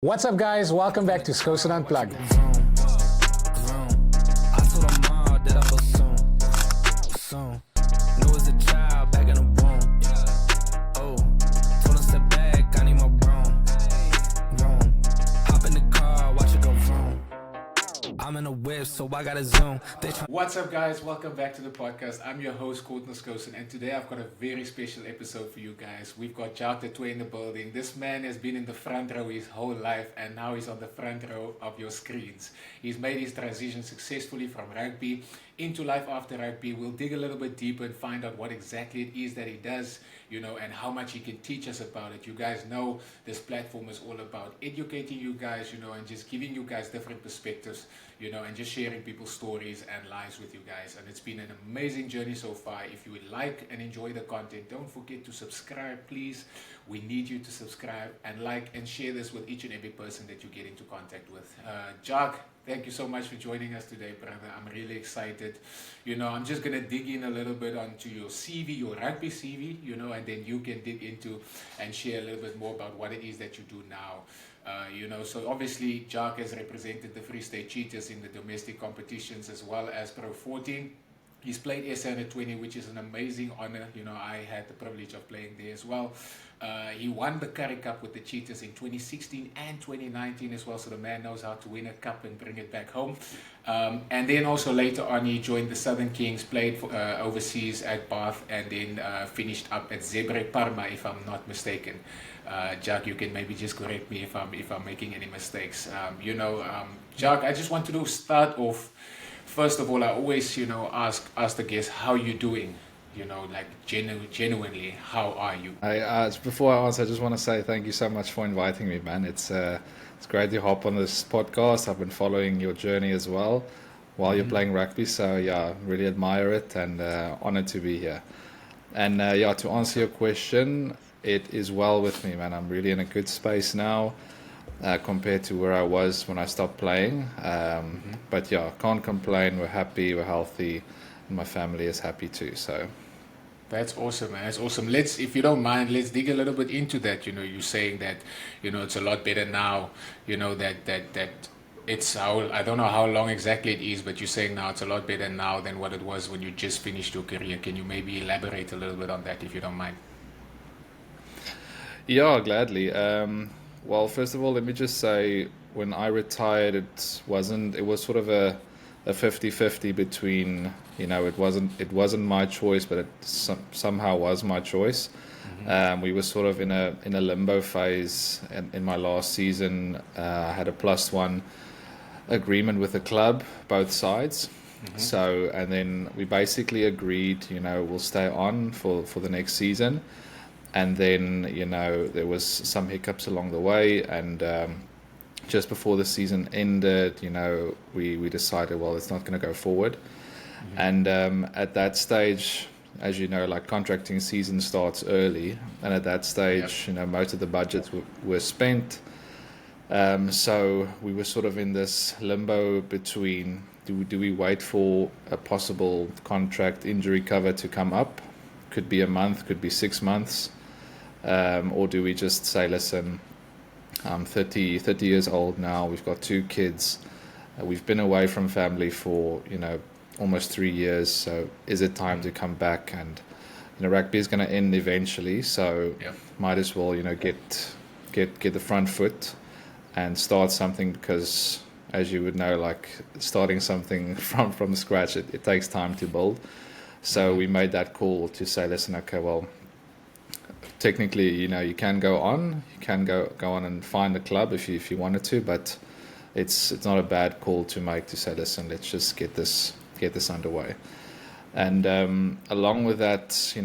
What's up, guys? Welcome back to Skosan Unplugged. So I gotta zoom. What's up, guys? Welcome back to the podcast. I'm your host, Courtnall Skosan, and today I've got a very special episode for you guys. We've got Jacques Du Toit in the building. This man has been in the front row his whole life, and now he's on the front row of your screens. He's made his transition successfully from rugby into life after rugby. We'll dig a little bit deeper and find out what exactly it is that he does, and how much he can teach us about it. You guys know this platform is all about educating you guys, and just giving you guys different perspectives, and just sharing people's stories and lives with you guys. And it's been an amazing journey so far. If you would like and enjoy the content, don't forget to subscribe, please. We need you to subscribe and like and share this with each and every person that you get into contact with. Jacques, thank you so much for joining us today, brother. I'm really excited. I'm just going to dig in a little bit onto your CV, your rugby CV, and then you can dig into and share a little bit more about what it is that you do now. So obviously Jacques has represented the Free State Cheetahs in the domestic competitions as well as Pro 14. He's played SA Under 20, which is an amazing honor. I had the privilege of playing there as well. He won the Currie Cup with the Cheetahs in 2016 and 2019 as well, so the man knows how to win a cup and bring it back home. And then also later on, he joined the Southern Kings, played for, overseas at Bath, and then finished up at Zebre Parma, if I'm not mistaken. Jacques, you can maybe just correct me if I'm making any mistakes. Jacques, I just want to start off. First of all, I always, ask the guests, how you doing? Genuinely, how are you? Before I answer, I just want to say thank you so much for inviting me, man. It's great to hop on this podcast. I've been following your journey as well while you're playing rugby. So yeah, really admire it and honored to be here. And to answer your question, it is well with me, man. I'm really in a good space now. Compared to where I was when I stopped playing. But yeah, can't complain. We're happy, we're healthy, and my family is happy too. So that's awesome, man. That's awesome. If you don't mind, let's dig a little bit into that. You're saying that, it's a lot better now, that it's I don't know how long exactly it is, but you're saying now it's a lot better now than what it was when you just finished your career. Can you maybe elaborate a little bit on that if you don't mind? yeah, gladly. Well, first of all, let me just say, when I retired, it was sort of a 50-50 between, it wasn't my choice, but it somehow was my choice. We were sort of in a limbo phase in my last season. I had a +1 agreement with the club, both sides. So, and then we basically agreed, we'll stay on for the next season. And then, there was some hiccups along the way, and just before the season ended, we decided, well, it's not going to go forward. And at that stage, as you know, like contracting season starts early, and at that stage, most of the budgets were spent. So we were sort of in this limbo between, do we wait for a possible contract injury cover to come up? Could be a month, could be 6 months. Or do we just say, listen, I'm 30 years old now, we've got 2 kids, we've been away from family for, almost 3 years, so is it time to come back? And, rugby is going to end eventually, so might as well, get the front foot and start something, because as you would know, like starting something from scratch, it takes time to build. So we made that call to say, listen, okay, well, technically, you can go on and find a club if you wanted to, but it's not a bad call to make, to say, listen, let's just get this underway. And along with that,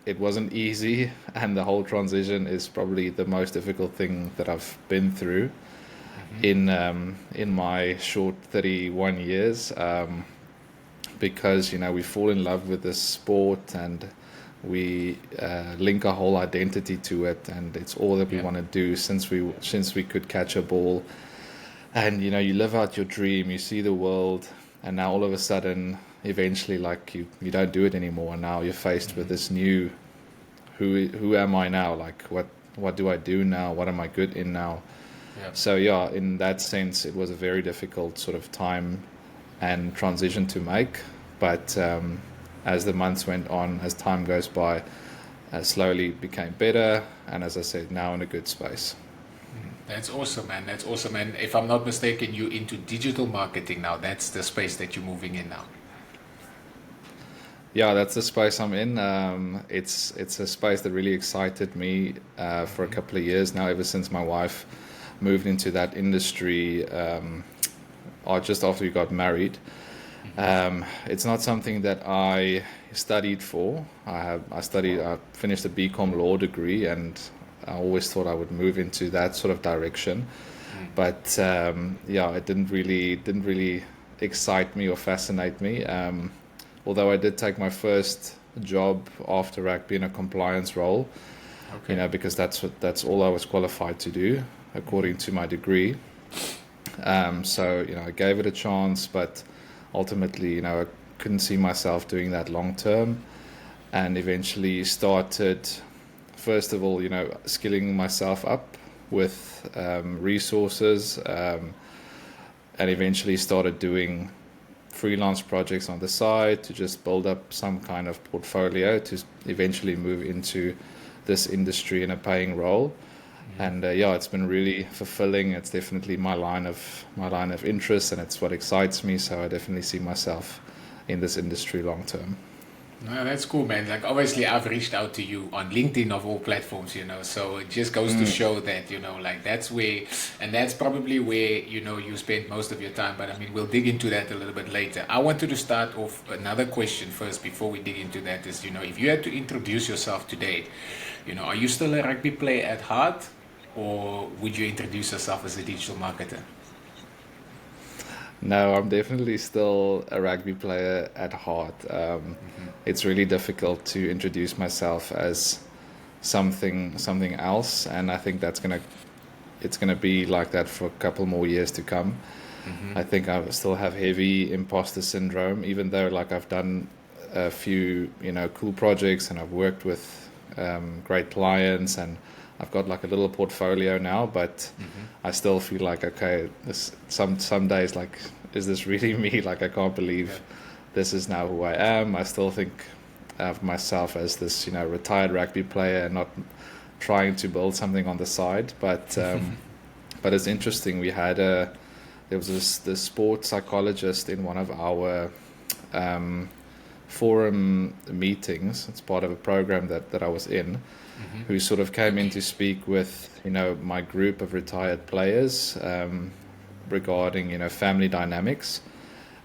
it wasn't easy, and the whole transition is probably the most difficult thing that I've been through in my short 31 years, because we fall in love with this sport, and we link our whole identity to it, and it's all that we want to do since we could catch a ball. And you live out your dream, you see the world, and now all of a sudden, eventually, like you don't do it anymore, and now you're faced with this new, who am I now? Like what do I do now? What am I good in now? Yeah. So yeah, in that sense, it was a very difficult sort of time and transition to make. But as the months went on, as time goes by, slowly became better. And as I said, now in a good space. That's awesome, man. That's awesome. And if I'm not mistaken, you're into digital marketing now. That's the space that you're moving in now. Yeah, that's the space I'm in. It's a space that really excited me for a couple of years now, ever since my wife moved into that industry or just after we got married. It's not something that I studied for. I finished a BCom law degree, and I always thought I would move into that sort of direction. But yeah, it didn't really excite me or fascinate me. Although I did take my first job after rugby in a compliance role, because that's all I was qualified to do according to my degree. So I gave it a chance, but ultimately, I couldn't see myself doing that long term, and eventually started, first of all, skilling myself up with resources, and eventually started doing freelance projects on the side to just build up some kind of portfolio to eventually move into this industry in a paying role. And yeah, it's been really fulfilling. It's definitely my line of interest, and it's what excites me. So I definitely see myself in this industry long term. No, that's cool, man. Like, obviously, I've reached out to you on LinkedIn of all platforms, so it just goes to show that, like, that's where, and that's probably where, you spend most of your time. But I mean, we'll dig into that a little bit later. I wanted to start off another question first before we dig into that is, if you had to introduce yourself today, are you still a rugby player at heart, or would you introduce yourself as a digital marketer? No, I'm definitely still a rugby player at heart. It's really difficult to introduce myself as something else, and I think it's gonna be like that for a couple more years to come. I think I still have heavy imposter syndrome, even though like I've done a few cool projects and I've worked with great clients and I've got like a little portfolio now, but I still feel like, okay, some days like, is this really me? Like, I can't believe this is now who I am. I still think of myself as this, retired rugby player and not trying to build something on the side. But but it's interesting. There was this sports psychologist in one of our forum meetings. It's part of a program that I was in. Who sort of came in to speak with, my group of retired players regarding, family dynamics.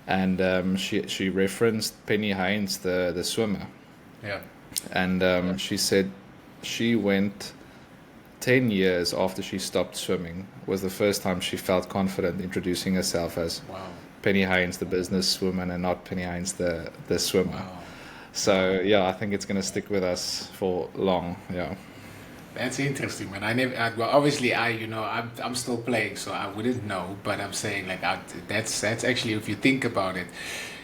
And she referenced Penny Haynes, the swimmer. Yeah. And she said she went 10 years after she stopped swimming, was the first time she felt confident introducing herself as Penny Haynes, the businesswoman, and not Penny Haynes, the swimmer. Wow. So yeah, I think it's going to stick with us for long. Yeah. That's interesting, man. Obviously, I'm still playing, so I wouldn't know. But I'm saying, like, that's actually, if you think about it,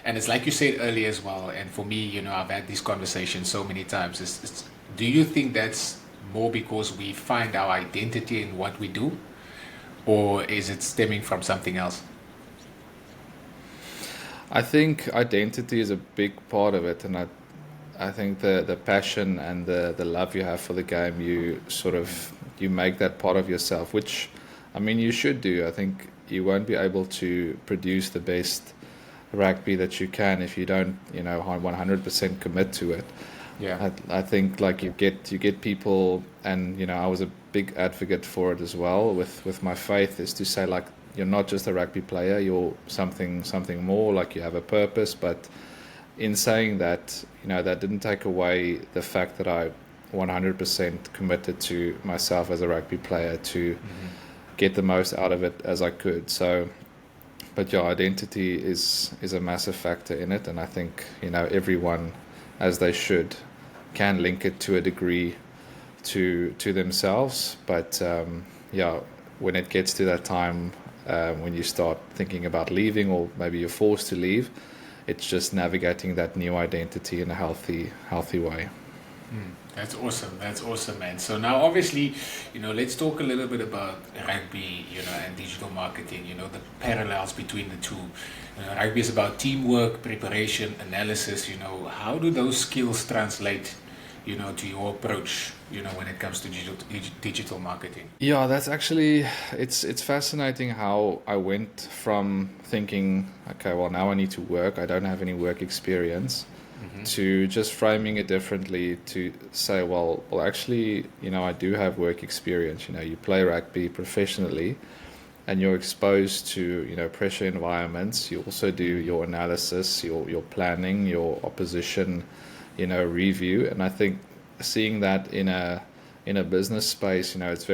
and it's like you said earlier as well. And for me, I've had these conversations so many times. Do you think that's more because we find our identity in what we do, or is it stemming from something else? I think identity is a big part of it, and I think the passion and the love you have for the game, you make that part of yourself, which, I mean, you should do. I think you won't be able to produce the best rugby that you can if you don't, 100% commit to it. Yeah. I think like you get people, and I was a big advocate for it as well with my faith, is to say, like, you're not just a rugby player, you're something more, like you have a purpose. But in saying that, that didn't take away the fact that I 100% committed to myself as a rugby player to get the most out of it as I could. So, but yeah, identity is a massive factor in it, and I think, everyone, as they should, can link it to a degree to themselves. But yeah, when it gets to that time, when you start thinking about leaving, or maybe you're forced to leave, it's just navigating that new identity in a healthy way. That's awesome. That's awesome, man. So now, obviously, let's talk a little bit about rugby, and digital marketing. The parallels between the two. Rugby is about teamwork, preparation, analysis. How do those skills translate, to your approach, when it comes to digital marketing? Yeah, that's actually it's fascinating how I went from thinking, okay, well now I need to work. I don't have any work experience. To just framing it differently to say, well, actually, I do have work experience. You play rugby professionally and you're exposed to, pressure environments. You also do your analysis, your planning, your opposition, review. And I think seeing that in a business space, it's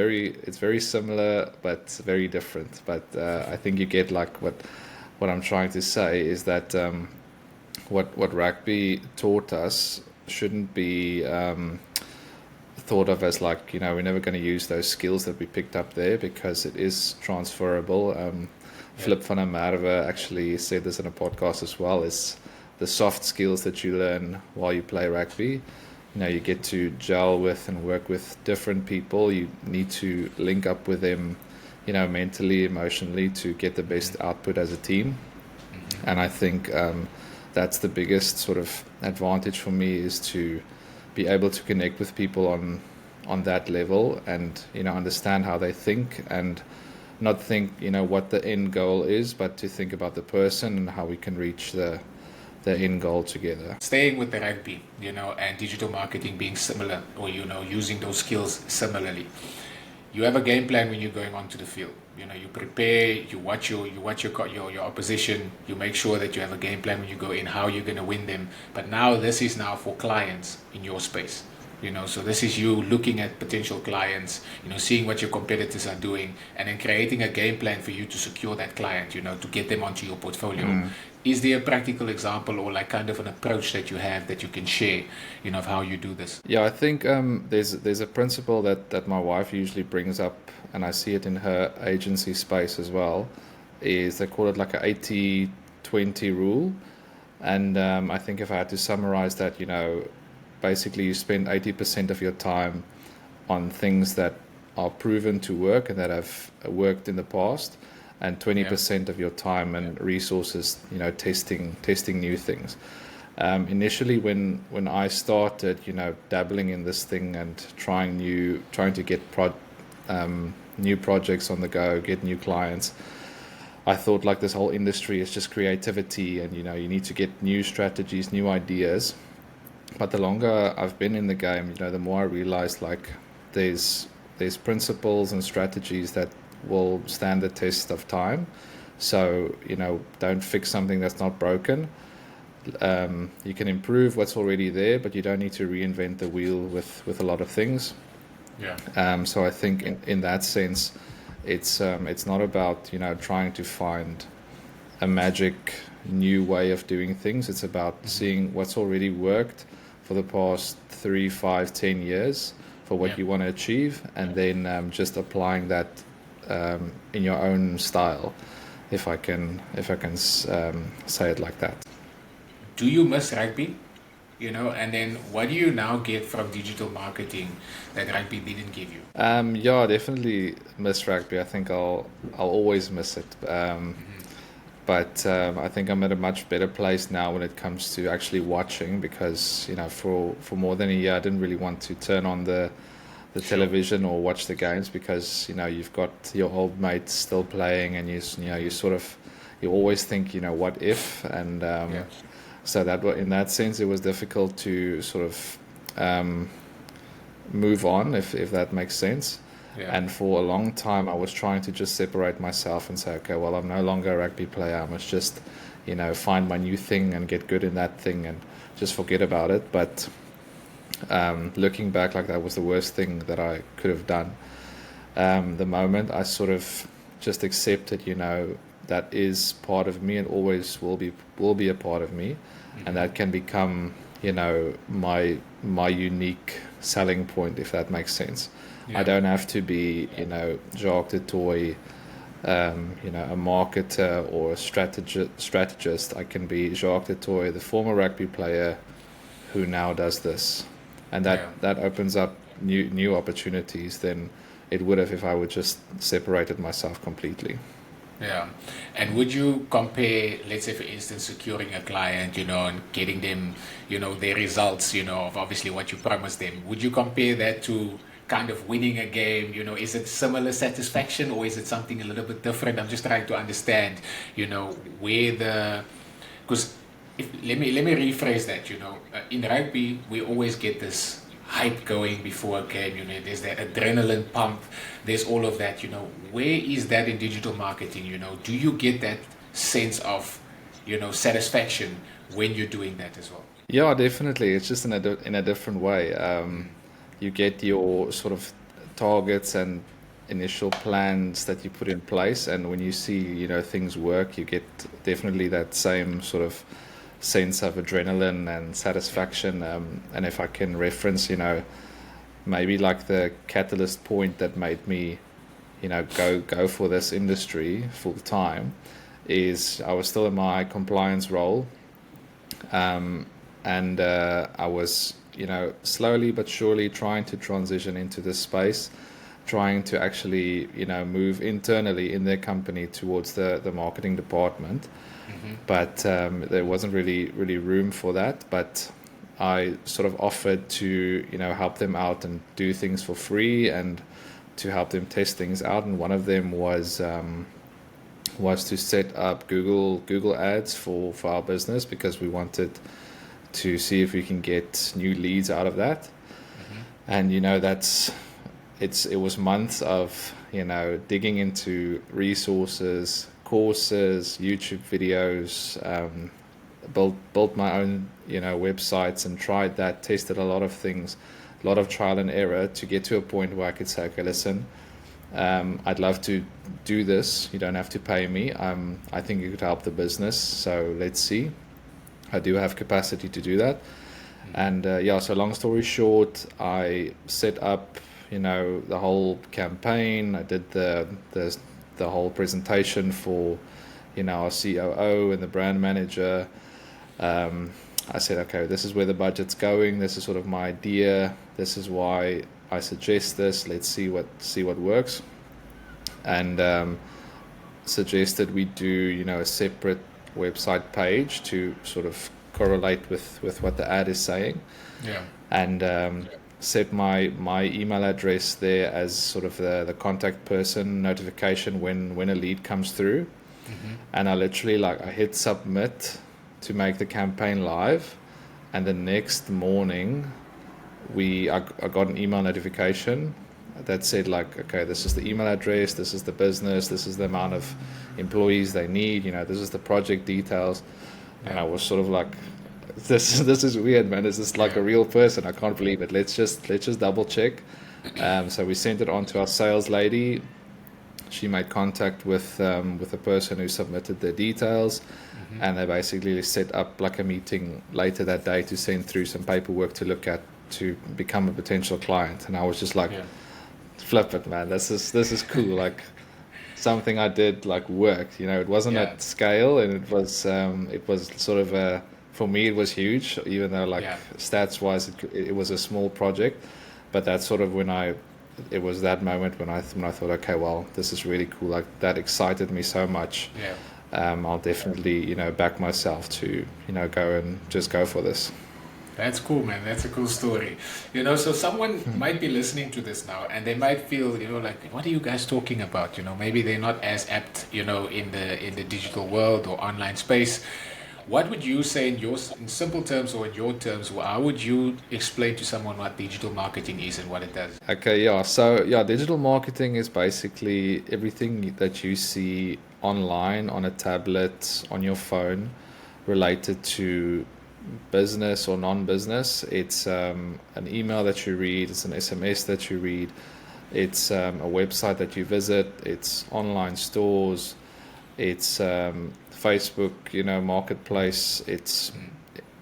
very similar, but very different. But I think you get like what I'm trying to say is that, what rugby taught us shouldn't be thought of as like, we're never going to use those skills that we picked up there, because it is transferable. Flip van der Merwe actually said this in a podcast as well, is the soft skills that you learn while you play rugby. You get to gel with and work with different people. You need to link up with them, mentally, emotionally, to get the best output as a team. And I think that's the biggest sort of advantage for me, is to be able to connect with people on that level and, understand how they think, and not think, what the end goal is, but to think about the person and how we can reach the end goal together. Staying with the rugby, and digital marketing being similar, or, using those skills similarly. You have a game plan when you're going onto the field. You prepare, you watch your opposition, you make sure that you have a game plan when you go in, how you're going to win them. But now this is now for clients in your space. So this is you looking at potential clients, seeing what your competitors are doing, and then creating a game plan for you to secure that client, to get them onto your portfolio. Is there a practical example or like kind of an approach that you have that you can share, of how you do this? Yeah, I think there's a principle that my wife usually brings up, and I see it in her agency space as well, is they call it like a 80-20 rule. And I think if I had to summarize that, basically you spend 80% of your time on things that are proven to work and that have worked in the past, and 20% of your time and resources, testing new things. Initially, when I started, dabbling in this thing and trying to get new projects on the go, get new clients, I thought like this whole industry is just creativity, and you need to get new strategies, new ideas. But the longer I've been in the game, the more I realized like there's principles and strategies that will stand the test of time. So, don't fix something that's not broken. You can improve what's already there, but you don't need to reinvent the wheel with a lot of things. Yeah. So I think in that sense, it's not about, trying to find a magic new way of doing things. It's about seeing what's already worked for the past 3, 5, 10 years for what you want to achieve, and then just applying that in your own style, if I can say it like that. Do you miss rugby? And then what do you now get from digital marketing that rugby didn't give you? Yeah, I definitely miss rugby. I think I'll always miss it. But I think I'm at a much better place now when it comes to actually watching, because for more than a year I didn't really want to turn on the television or watch the games, because you've got your old mates still playing, and you always think what if, and so that in that sense it was difficult to sort of move on, if that makes sense. And for a long time I was trying to just separate myself and say, okay, well, I'm no longer a rugby player, I must just find my new thing and get good in that thing and just forget about it. But looking back, like, that was the worst thing that I could have done. The moment I sort of just accepted, that is part of me and always will be a part of me, and that can become, my unique selling point, if that makes sense. I don't have to be, Jacques Du Toit, a marketer or a strategist. I can be Jacques Du Toit, the former rugby player who now does this. and that opens up new opportunities than it would have if I would just separated myself completely. Yeah. And would you compare, let's say, for instance, securing a client, and getting them, their results, of obviously what you promised them? Would you compare that to kind of winning a game? Is it similar satisfaction or is it something a little bit different? I'm just trying to understand, where because let me rephrase that, in rugby, we always get this hype going before a game, there's that adrenaline pump, there's all of that, where is that in digital marketing? Do you get that sense of, satisfaction when you're doing that as well? Yeah, definitely. It's just in a different way. You get your sort of targets and initial plans that you put in place, and when you see, things work, you get definitely that same sort of sense of adrenaline and satisfaction. And if I can reference, maybe like the catalyst point that made me, go for this industry full time, is I was still in my compliance role, and I was, slowly but surely trying to transition into this space, trying to actually, move internally in their company towards the marketing department. But there wasn't really room for that. But I sort of offered to, help them out and do things for free and to help them test things out. And one of them was to set up Google ads for our business, because we wanted to see if we can get new leads out of that. And it was months of digging into resources, courses, YouTube videos, built my own websites and tried that, tested a lot of things, a lot of trial and error to get to a point where I could say, okay, listen, I'd love to do this, you don't have to pay me, I think you could help the business, so let's see. I do have capacity to do that. And so long story short, I set up the whole campaign. I did the whole presentation for our COO and the brand manager. I said, okay, this is where the budget's going, this is sort of my idea, this is why I suggest this, let's see what works. And suggested we do a separate website page to sort of correlate with what the ad is saying. And set my email address there as sort of the contact person notification when a lead comes through. And I literally I hit submit to make the campaign live, and the next morning I got an email notification that said okay, this is the email address, this is the business, this is the amount of employees they need, this is the project details. And I was sort of this is weird, man. Is this a real person? I can't believe it. Let's just double check. So we sent it on to our sales lady. She made contact with the person who submitted the details, and they basically set up a meeting later that day to send through some paperwork to look at to become a potential client. And I was just flip it, man. This is cool. Something I did worked. It wasn't at scale, and it was sort of for me it was huge, even though stats wise it was a small project. But that's sort of it was that moment when I thought, okay, well, this is really cool. That excited me so much. I'll definitely back myself to go for this. That's cool, man. That's a cool story. So someone might be listening to this now and they might feel, what are you guys talking about? Maybe they're not as apt, in the digital world or online space. What would you say in simple terms or in your terms, how would you explain to someone what digital marketing is and what it does? Okay, yeah. So, digital marketing is basically everything that you see online, on a tablet, on your phone, related to business or non-business. It's an email that you read, it's an SMS that you read, it's a website that you visit, it's online stores, it's Facebook, marketplace. It's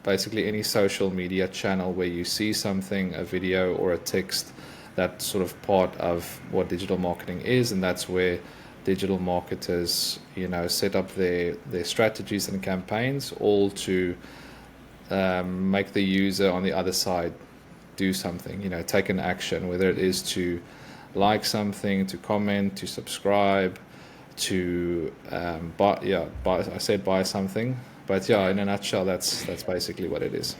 basically any social media channel where you see something, a video or a text. That's sort of part of what digital marketing is, and that's where digital marketers, set up their strategies and campaigns, all to make the user on the other side do something, take an action, whether it is to like something, to comment, to subscribe, to buy something. But yeah, in a nutshell, that's basically what it is.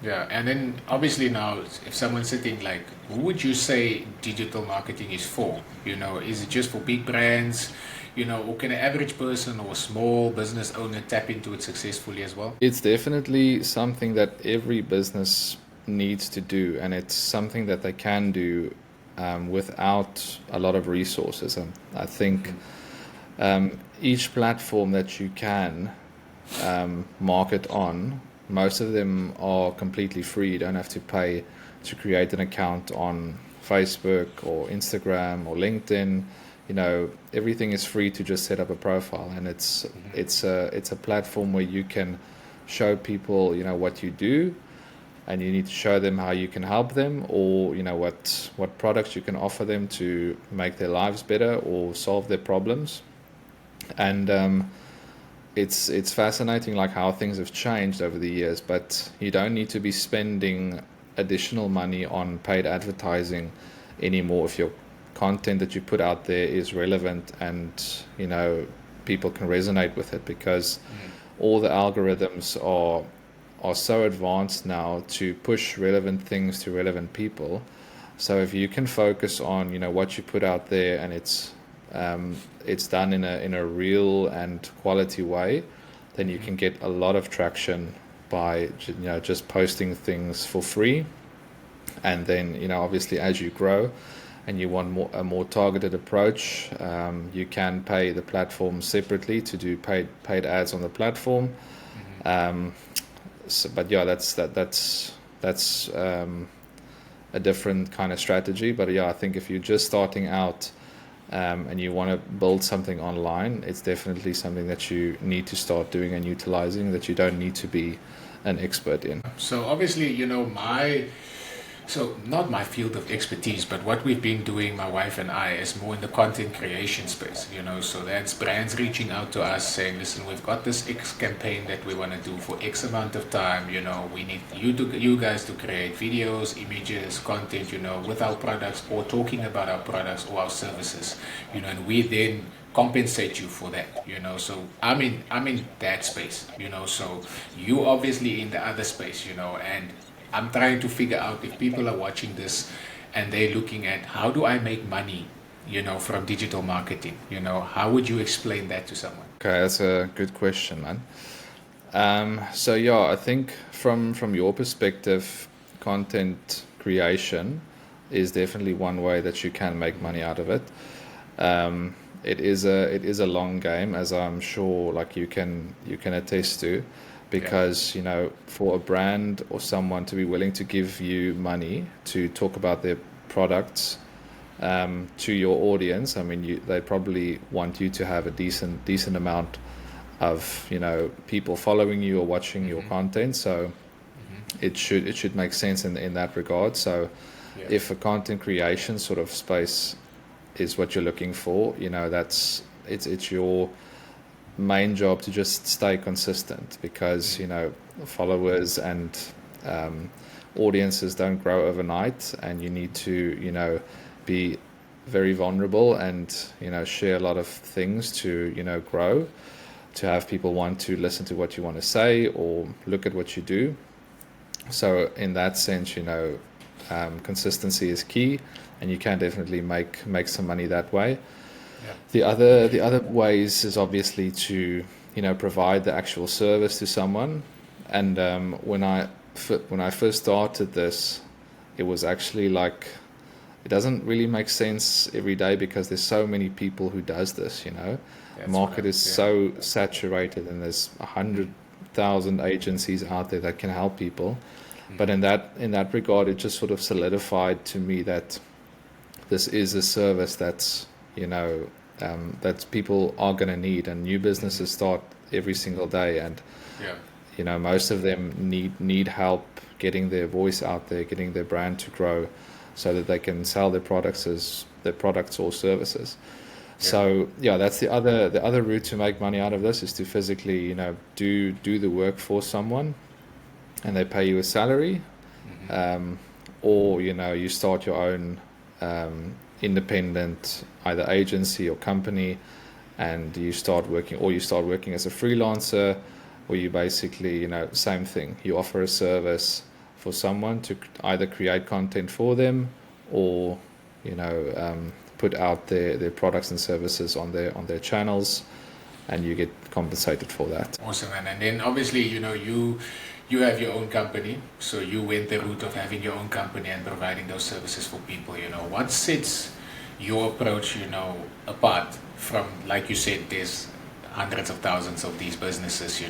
Yeah, and then obviously now, if someone's sitting like, who would you say digital marketing is for? Is it just for big brands? Or can an average person or a small business owner tap into it successfully as well? It's definitely something that every business needs to do, and it's something that they can do without a lot of resources. And I think each platform that you can market on, most of them are completely free. You don't have to pay to create an account on Facebook or Instagram or LinkedIn. Everything is free to just set up a profile, and it's a platform where you can show people what you do, and you need to show them how you can help them, or what products you can offer them to make their lives better or solve their problems. And it's fascinating like how things have changed over the years, but you don't need to be spending additional money on paid advertising anymore if your content that you put out there is relevant and people can resonate with it, because all the algorithms are so advanced now to push relevant things to relevant people. So if you can focus on what you put out there, and it's done in a real and quality way, then you can get a lot of traction by just posting things for free. And then obviously as you grow and you want a more targeted approach, you can pay the platform separately to do paid ads on the platform. But yeah, that's a different kind of strategy. But yeah, I think if you're just starting out and you want to build something online, it's definitely something that you need to start doing and utilizing, that you don't need to be an expert in. So obviously, not my field of expertise, but what we've been doing, my wife and I, is more in the content creation space, so that's brands reaching out to us saying, listen, we've got this X campaign that we want to do for X amount of time, we need you guys to create videos, images, content, with our products, or talking about our products or our services, and we then compensate you for that, so I'm in that space, so you obviously in the other space, and I'm trying to figure out if people are watching this and they're looking at how do I make money, from digital marketing, how would you explain that to someone? Okay, that's a good question, man. So yeah, I think from your perspective, content creation is definitely one way that you can make money out of it. It is a long game, as I'm sure like you can attest to. Because for a brand or someone to be willing to give you money to talk about their products to your audience, they probably want you to have a decent amount of people following you or watching your content. So it should make sense in that regard. So if a content creation sort of space is what you're looking for, it's your main job to just stay consistent, because followers and audiences don't grow overnight, and you need to be very vulnerable and share a lot of things to grow, to have people want to listen to what you want to say or look at what you do. So in that sense, consistency is key, and you can definitely make some money that way. The other ways is obviously to provide the actual service to someone. And when I first started this, it was actually like, it doesn't really make sense every day, because there's so many people who does this. The market is so saturated, and there's 100,000 agencies out there that can help people. But in that regard, it just sort of solidified to me that this is a service that's that people are going to need, and new businesses start every single day, and most of them need help getting their voice out there, getting their brand to grow, so that they can sell their products or services. So that's the other route to make money out of this, is to physically do the work for someone, and they pay you a salary. or you start your own independent either agency or company, and you start working as a freelancer, where you basically same thing. You offer a service for someone to either create content for them, or put out their products and services on their channels, and you get compensated for that. Awesome, man. And then obviously, you have your own company, so you went the route of having your own company and providing those services for people. What sets your approach, apart from, like you said, there's hundreds of thousands of these businesses.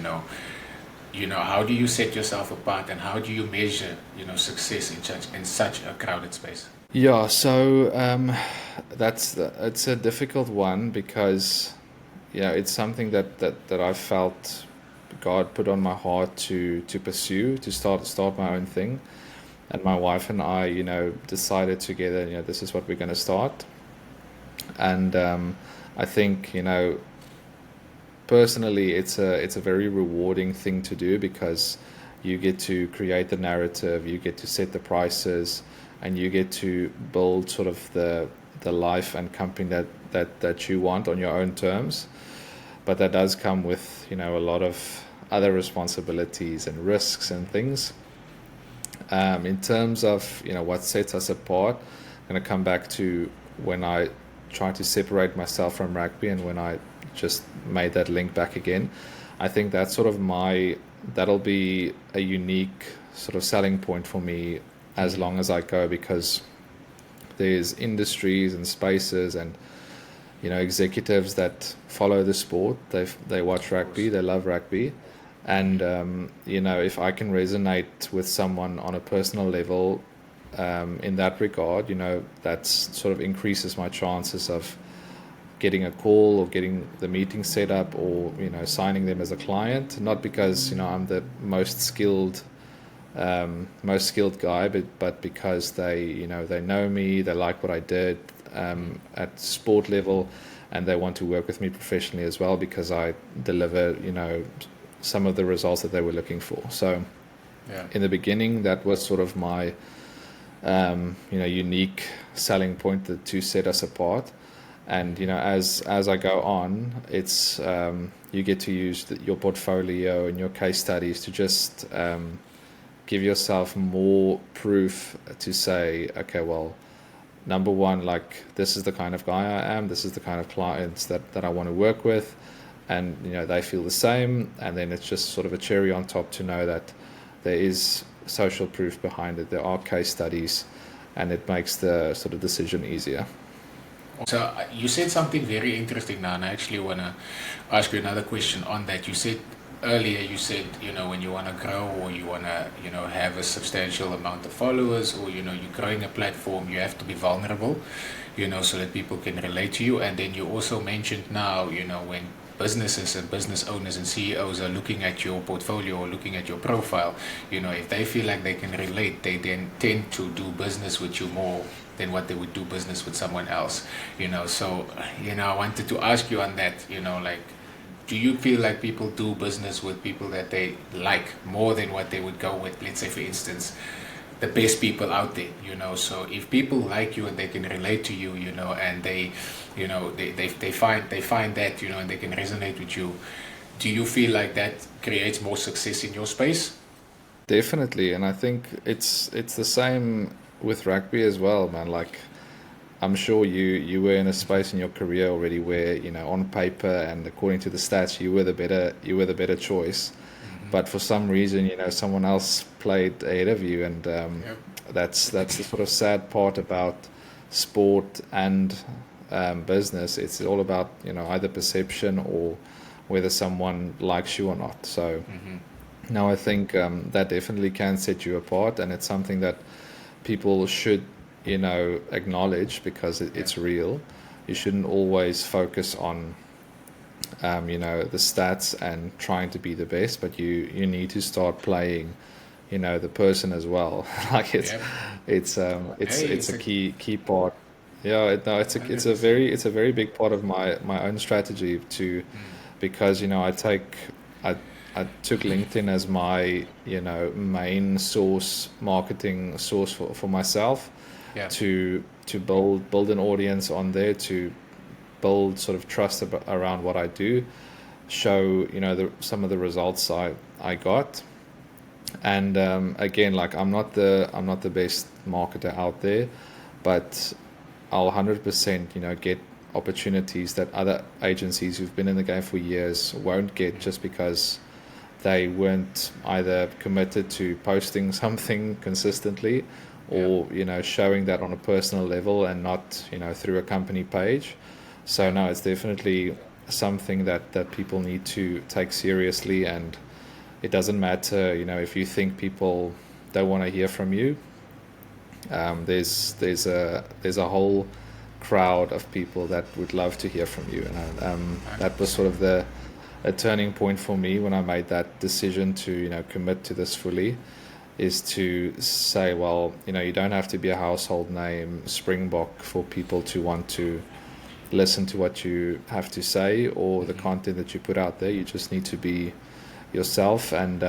How do you set yourself apart, and how do you measure, success in such a crowded space? Yeah, so it's a difficult one, because it's something that I felt God put on my heart to pursue, to start my own thing. And my wife and I, decided together, this is what we're going to start. And I think, personally, it's a very rewarding thing to do, because you get to create the narrative, you get to set the prices, and you get to build sort of the life and company that you want on your own terms. But that does come with a lot of other responsibilities and risks and things. In terms of what sets us apart, I'm going to come back to when I tried to separate myself from rugby, and when I just made that link back again. I think that's sort of that'll be a unique sort of selling point for me as long as I go, because there's industries and spaces and executives that follow the sport. They watch rugby, they love rugby, and if I can resonate with someone on a personal level, in that regard, that sort of increases my chances of getting a call or getting the meeting set up, or signing them as a client. Not because I'm the most skilled guy, but because they know me, they like what I did at sport level, and they want to work with me professionally as well, because I deliver some of the results that they were looking for. So in the beginning, that was sort of my unique selling point to set us apart. And as I go on, it's you get to use your portfolio and your case studies to just give yourself more proof to say, okay, well, number one, like, this is the kind of guy I am, this is the kind of clients that I want to work with, and they feel the same. And then it's just sort of a cherry on top to know that there is social proof behind it, there are case studies, and it makes the sort of decision easier. So you said something very interesting now, and I actually want to ask you another question on that. You said earlier, when you want to grow, or you want to have a substantial amount of followers, or you're growing a platform, you have to be vulnerable, so that people can relate to you. And then you also mentioned now, when businesses and business owners and CEOs are looking at your portfolio or looking at your profile, if they feel like they can relate, they then tend to do business with you more than what they would do business with someone else. So I wanted to ask you on that, do you feel like people do business with people that they like more than what they would go with, let's say, for instance, the best people out there? So if people like you and they can relate to you, and they find that, and they can resonate with you, do you feel like that creates more success in your space? Definitely. And I think it's the same with rugby as well, man. Like, I'm sure you were in a space in your career already where on paper and according to the stats you were the better choice, but for some reason someone else played ahead of you, and that's the sort of sad part about sport and business. It's all about either perception or whether someone likes you or not. So now I think that definitely can set you apart, and it's something that people should acknowledge, because it's real. You shouldn't always focus on the stats and trying to be the best, but you need to start playing the person as well. Like it's a key part. It's a very big part of my own strategy, because I I took LinkedIn as my, main marketing source for myself, Yeah. to build an audience on there, to build sort of trust around what I do, show, some of the results I got. And again, like I'm not the best marketer out there, but I'll 100%, get opportunities that other agencies who've been in the game for years won't get, just because they weren't either committed to posting something consistently, or showing that on a personal level and not through a company page. So no, it's definitely something that people need to take seriously. And it doesn't matter, if you think people don't want to hear from you. There's a whole crowd of people that would love to hear from you, and that was sort of a turning point for me when I made that decision to commit to this fully. Is to say, well, you don't have to be a household name Springbok for people to want to listen to what you have to say or the content that you put out there. You just need to be yourself. And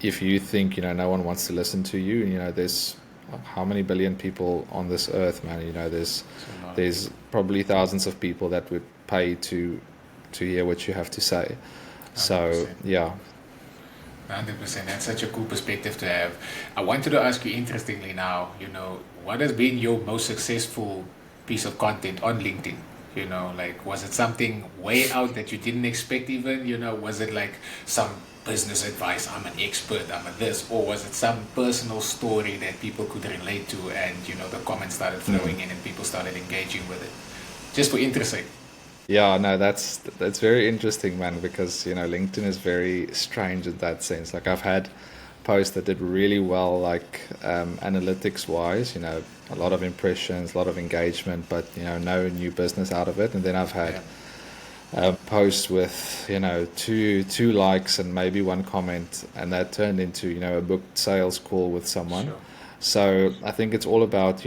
if you think no one wants to listen to you, there's how many billion people on this earth, man. There's probably thousands of people that would pay to hear what you have to say. 100%. So yeah. 100%. That's such a cool perspective to have. I wanted to ask you, interestingly now, what has been your most successful piece of content on LinkedIn? Like, was it something way out that you didn't expect even? Was it like some business advice, I'm an expert, I'm a this, or was it some personal story that people could relate to, and the comments started flowing in and people started engaging with it? Just for interest sake. Yeah, no, that's very interesting, man, because LinkedIn is very strange in that sense. Like, I've had posts that did really well, like analytics wise, a lot of impressions, a lot of engagement, but no new business out of it. And then I've had posts with two likes and maybe one comment, and that turned into a booked sales call with someone. Sure. So I think it's all about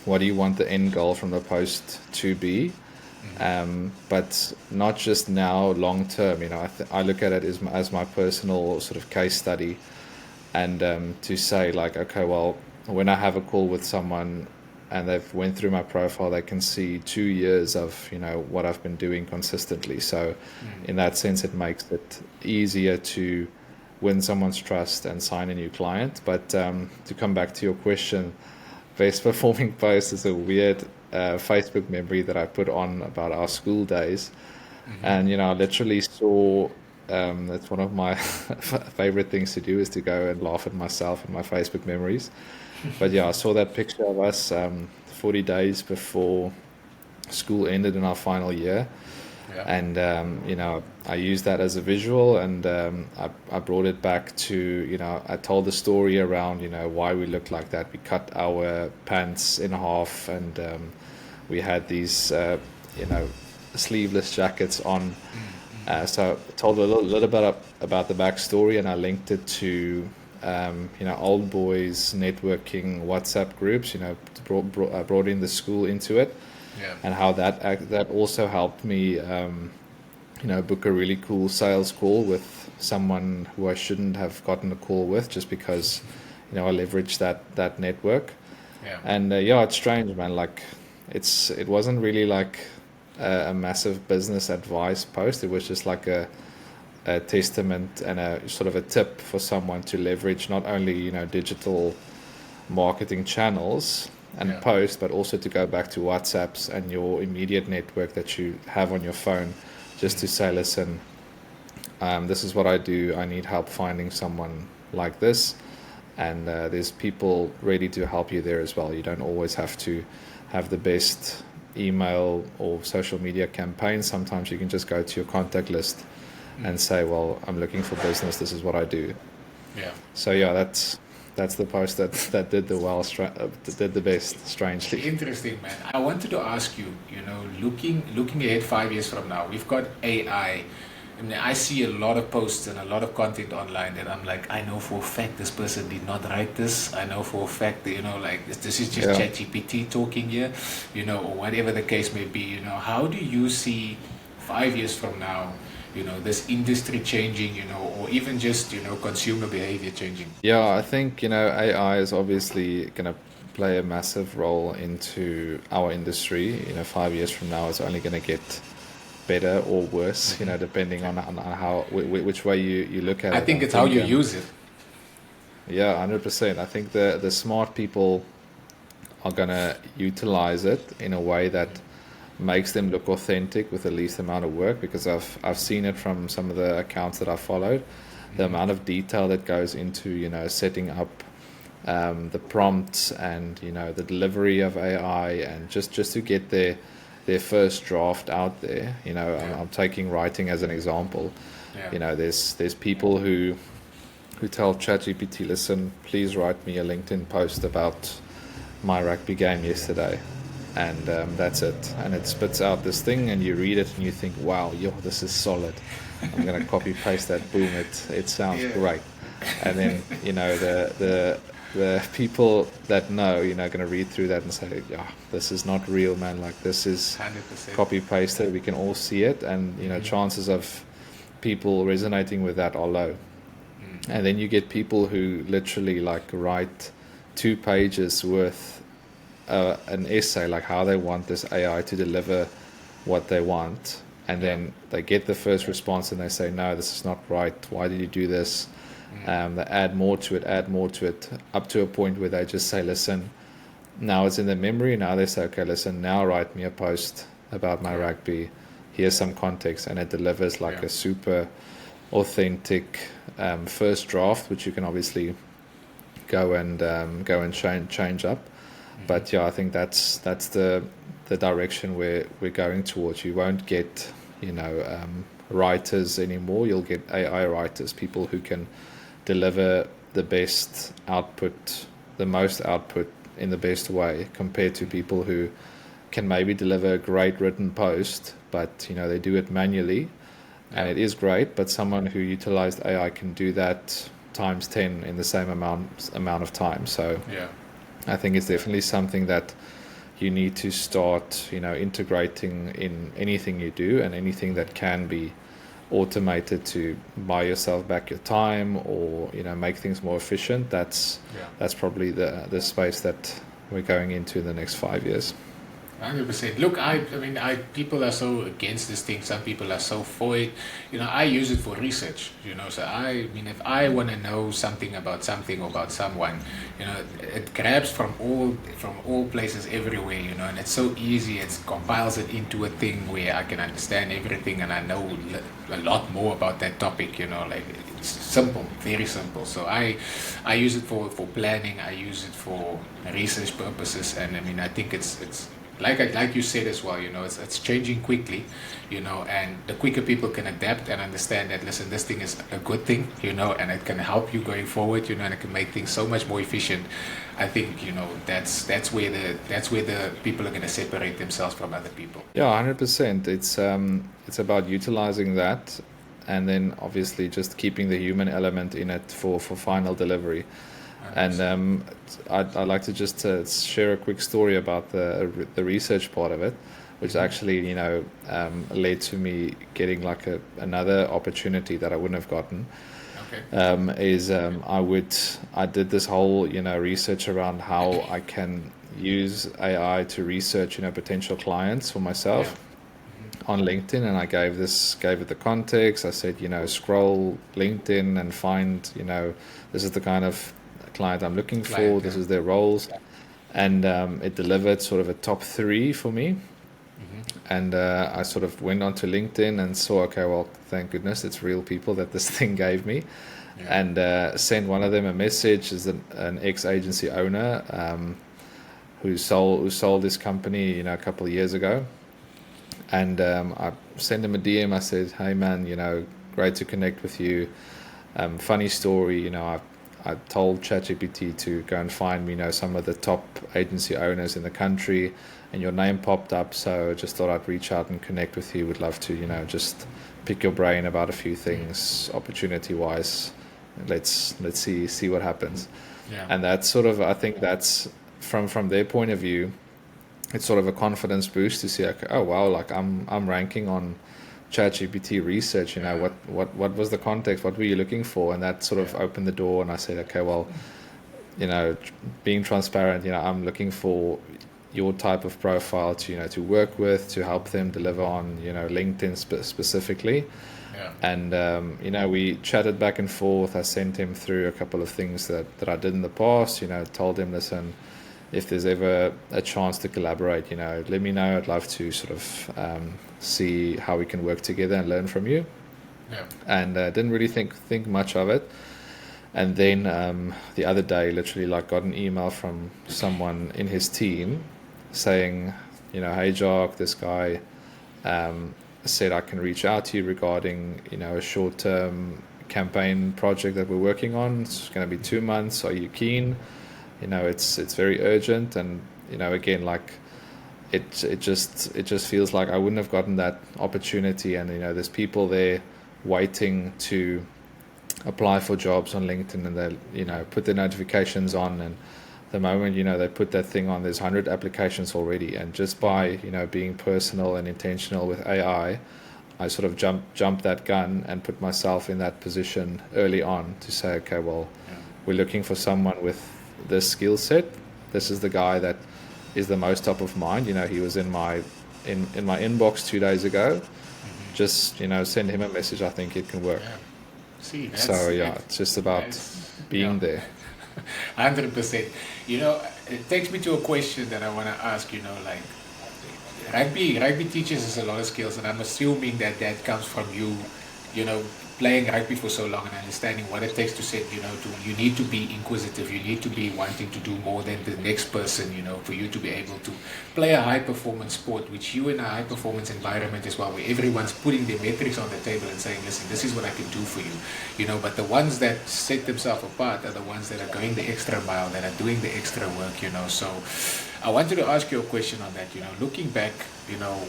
what do you want the end goal from the post to be, but not just now, long term. I look at it as my personal sort of case study, and to say, like, okay, well, when I have a call with someone and they've went through my profile, they can see 2 years of what I've been doing consistently. So in that sense, it makes it easier to win someone's trust and sign a new client. But to come back to your question, best performing post is a weird Facebook memory that I put on about our school days. And I literally saw, that's one of my favorite things to do, is to go and laugh at myself and my Facebook memories. But yeah, I saw that picture of us 40 days before school ended in our final year. And I used that as a visual, and I brought it back to I told the story around why we looked like that. We cut our pants in half, and we had these sleeveless jackets on. So I told a little bit about the backstory, and I linked it to old boys networking WhatsApp groups. Brought in the school into it. Yeah. And how that also helped me, book a really cool sales call with someone who I shouldn't have gotten a call with, just because, I leveraged that network. Yeah. And it's strange, man. Like, it wasn't really like a massive business advice post. It was just like a testament and a sort of a tip for someone to leverage not only digital marketing channels and post, but also to go back to WhatsApps and your immediate network that you have on your phone, just to say, listen, this is what I do. I need help finding someone like this, and there's people ready to help you there as well. You don't always have to have the best email or social media campaign. Sometimes you can just go to your contact list and say, well, I'm looking for business. This is what I do. Yeah. So that's the post that did the best, strangely. Interesting, man. I wanted to ask you, looking ahead 5 years from now, we've got AI. I mean, I see a lot of posts and a lot of content online that I'm like, I know for a fact this person did not write this. I know for a fact that, like, this is just ChatGPT talking here, or whatever the case may be. How do you see 5 years from now, this industry changing, or even just, consumer behavior changing? Yeah, I think, AI is obviously going to play a massive role into our industry. 5 years from now, it's only going to get better or worse, depending on how, which way you look at it. I think it's how you use it. Yeah, 100%. I think the smart people are going to utilize it in a way that makes them look authentic with the least amount of work, because I've seen it from some of the accounts that I've followed, the amount of detail that goes into setting up the prompts and the delivery of AI, and just to get their first draft out there. I'm taking writing as an example. There's people who tell ChatGPT, listen, please write me a LinkedIn post about my rugby game yesterday, and that's it, and it spits out this thing, and you read it and you think, wow, this is solid. I'm going to copy paste that, boom, it sounds great. And then the people that know, going to read through that and say, yeah, this is not real, man, like this is 100%. copy pasted, we can all see it, and chances of people resonating with that are low. And then you get people who literally like write 2 pages worth an essay, like how they want this AI to deliver what they want, and then they get the first response and they say, no, this is not right, why did you do this? They add more to it, up to a point where they just say, listen, now it's in the memory, now they say, okay, listen, now write me a post about my rugby, here's some context, and it delivers like a super authentic first draft, which you can obviously go and change up. But I think that's the direction we're going towards. You won't get writers anymore. You'll get AI writers, people who can deliver the best output, the most output in the best way, compared to people who can maybe deliver a great written post, but they do it manually, and it is great. But someone who utilized AI can do that times 10 in the same amount of time. So I think it's definitely something that you need to start, integrating in anything you do, and anything that can be automated to buy yourself back your time, or make things more efficient. That's probably the space that we're going into in the next 5 years. 100%. Look, I mean, people are so against this thing. Some people are so for it. I use it for research. So I mean, if I want to know something about something or about someone, it grabs from all places everywhere. And it's so easy. It compiles it into a thing where I can understand everything, and I know a lot more about that topic. Like it's simple, very simple. So I use it for planning. I use it for research purposes, and I mean, I think it's. Like you said as well, it's changing quickly, and the quicker people can adapt and understand that, listen, this thing is a good thing, and it can help you going forward, and it can make things so much more efficient. I think, that's where the people are going to separate themselves from other people. Yeah, 100%. It's about utilizing that, and then obviously just keeping the human element in it for final delivery. And I'd like to just share a quick story about the research part of it, which actually led to me getting like another opportunity that I wouldn't have gotten. I did this whole research around how I can use AI to research potential clients for myself on LinkedIn, and I gave it the context. I said scroll LinkedIn and find this is the kind of client I'm looking for, this is their roles, and it delivered sort of a top 3 for me. And I sort of went onto LinkedIn and saw, okay, well, thank goodness it's real people that this thing gave me, and sent one of them a message as an ex-agency owner who sold this company a couple of years ago, and I sent him a DM. I said, hey man, great to connect with you, funny story, I told ChatGPT to go and find me, some of the top agency owners in the country, and your name popped up. So I just thought I'd reach out and connect with you. Would love to, just pick your brain about a few things, opportunity-wise. Let's see what happens. And that's sort of, I think that's from their point of view, it's sort of a confidence boost to see, okay, oh wow, like I'm ranking on ChatGPT research, what was the context, what were you looking for, and that sort of opened the door. And I said, okay, well, being transparent, I'm looking for your type of profile to work with, to help them deliver on LinkedIn specifically. And we chatted back and forth. I sent him through a couple of things that I did in the past. Told him, listen, if there's ever a chance to collaborate, let me know. I'd love to sort of see how we can work together and learn from you. And didn't really think much of it. And then the other day, literally got an email from someone in his team saying, hey Jacques, this guy said I can reach out to you regarding a short-term campaign project that we're working on. It's going to be 2 months. Are you keen? It's very urgent. And again, it just feels like I wouldn't have gotten that opportunity. And there's people there waiting to apply for jobs on LinkedIn, and they put their notifications on, and the moment they put that thing on, there's 100 applications already. And just by being personal and intentional with AI, I sort of jumped that gun and put myself in that position early on to say, okay, well, we're looking for someone with this skill set. This is the guy that is the most top of mind. He was in my inbox 2 days ago. Just send him a message. I think it can work. See, it's just about being there. 100%. It takes me to a question that I want to ask. Rugby teaches us a lot of skills, and I'm assuming that comes from you, playing rugby for so long and understanding what it takes to set, you need to be inquisitive, you need to be wanting to do more than the next person, for you to be able to play a high performance sport, which you in a high performance environment as well, where everyone's putting their metrics on the table and saying, listen, this is what I can do for you, but the ones that set themselves apart are the ones that are going the extra mile, that are doing the extra work, so I wanted to ask you a question on that, looking back,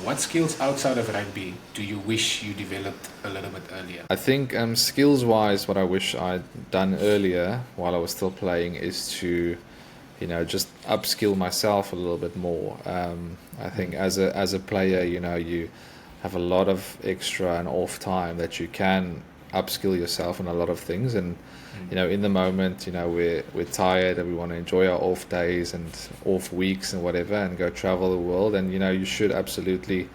what skills outside of rugby do you wish you developed a little bit earlier? I think skills-wise, what I wish I'd done earlier while I was still playing is to, just upskill myself a little bit more. I think as a player, you have a lot of extra and off time that you can upskill yourself in a lot of things. And in the moment, we're tired and we want to enjoy our off days and off weeks and whatever, and go travel the world. And you should absolutely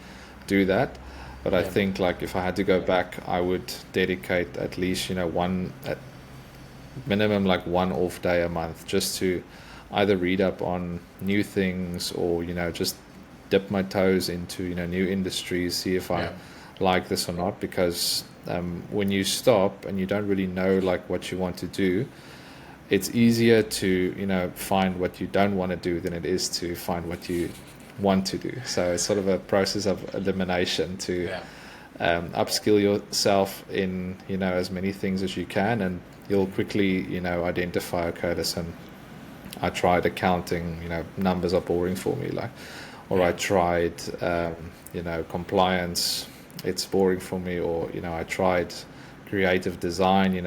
do that. But I think if I had to go back, I would dedicate at least one, at minimum one off day a month, just to either read up on new things or just dip my toes into new industries, see if I like this or not. Because when you stop and you don't really know what you want to do, it's easier to find what you don't want to do than it is to find what you want to do. So it's sort of a process of elimination to upskill yourself in as many things as you can, and you'll quickly identify, okay, listen, I tried accounting, numbers are boring for me, or I tried compliance, it's boring for me, or I tried creative design,